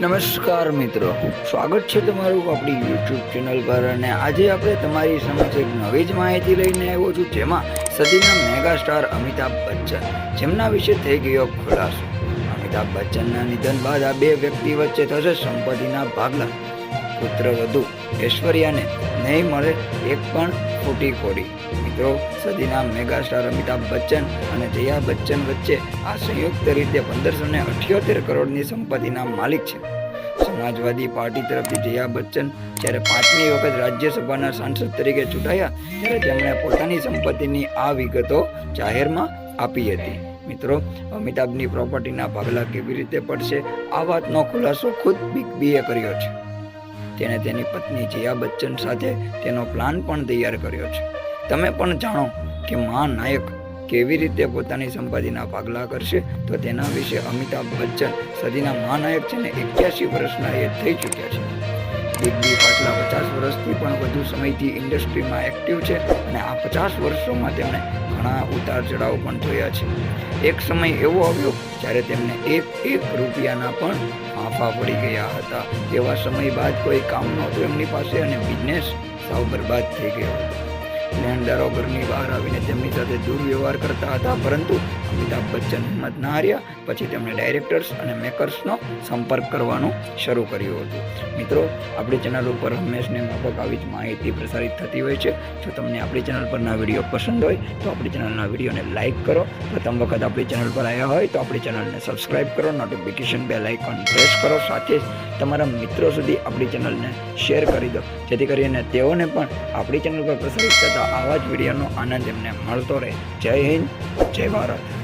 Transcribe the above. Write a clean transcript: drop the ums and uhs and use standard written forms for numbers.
નમસ્કાર મિત્રો, સ્વાગત છે તમારું આપણી યુટ્યુબ ચેનલ પર. અને આજે આપણે તમારી સમક્ષ એક નવી જ માહિતી લઈને આવ્યો છું, જેમાં સદીના મેગા સ્ટાર અમિતાભ બચ્ચન, જેમના વિશે થઈ ગયો ખુલાસો. અમિતાભ બચ્ચનના નિધન બાદ આ બે વ્યક્તિ વચ્ચે થશે સંપત્તિના ભાગલા. પુત્રવધુ ઐશ્વર્યાને નહીં મળે એક પણ ખોટી કોડી. મિત્રો, સદીના મેગા સ્ટાર અમિતાભ બચ્ચન અને જયા બચ્ચન વચ્ચે આ સંયુક્ત રીતે 1578 કરોડની સંપત્તિના માલિક છે. સમાજવાદી પાર્ટી તરફથી જયા બચ્ચન જ્યારે 5મી વખત રાજ્યસભાના સાંસદ તરીકે ચૂંટાયા ત્યારે તેમણે પોતાની સંપત્તિની આ વિગતો જાહેરમાં આપી હતી. મિત્રો, અમિતાભની પ્રોપર્ટીના ભાગલા કેવી રીતે પડશે, આ વાતનો ખુલાસો ખુદ બિગ બીએ કર્યો છે. તેણે તેની પત્ની જયા બચ્ચન સાથે તેનો પ્લાન પણ તૈયાર કર્યો છે. તમે પણ જાણો કે મહાનાયક કેવી રીતે પોતાની સંપત્તિના ભાગલા કરશે, તો તેના વિશે અમિતાભ બચ્ચન સદીના મહાનાયક છે ને 81 વર્ષના એ થઈ ચૂક્યા છે. બિગ બી પાછલા 50 વર્ષથી પણ વધુ સમયથી ઇન્ડસ્ટ્રીમાં એક્ટિવ છે અને આ 50 વર્ષોમાં તેમણે ઘણા ઉતાર ચઢાવ પણ જોયા છે. એક સમય એવો આવ્યો જ્યારે તેમને એક રૂપિયાના પણ ફાંફા પડી ગયા હતા. તેવા સમય બાદ કોઈ કામ નહોતું એમની પાસે અને બિઝનેસ સાવ બરબાદ થઈ ગયો હતો. લેણદારો ઘરની બહાર આવીને તેમની સાથે દુર્વ્યવહાર કરતા હતા, પરંતુ અમિતાભ બચ્ચન હિંમત ના હાર્યા. પછી તેમણે ડાયરેક્ટર્સ અને મેકર્સનો સંપર્ક કરવાનું શરૂ કર્યું હતું. મિત્રો, આપણી ચેનલ ઉપર હંમેશને માફક આવી જ માહિતી પ્રસારિત થતી હોય છે. જો તમને આપણી ચેનલ પરના વિડીયો પસંદ હોય તો આપણી ચેનલના વિડીયોને લાઇક કરો. પ્રથમ વખત આપણી ચેનલ પર આવ્યા હોય તો આપણી ચેનલને સબસ્ક્રાઇબ કરો, નોટિફિકેશન બેલ આઇકોન પ્રેસ કરો. સાથે જ તમારા મિત્રો સુધી આપણી ચેનલને શેર કરી દો, જેથી કરીને તેઓને પણ આપણી ચેનલ પર પ્રસારિત થતા આવા જ વિડીયોનો આનંદ એમને મળતો રહે. જય હિન્દ, જય ભારત.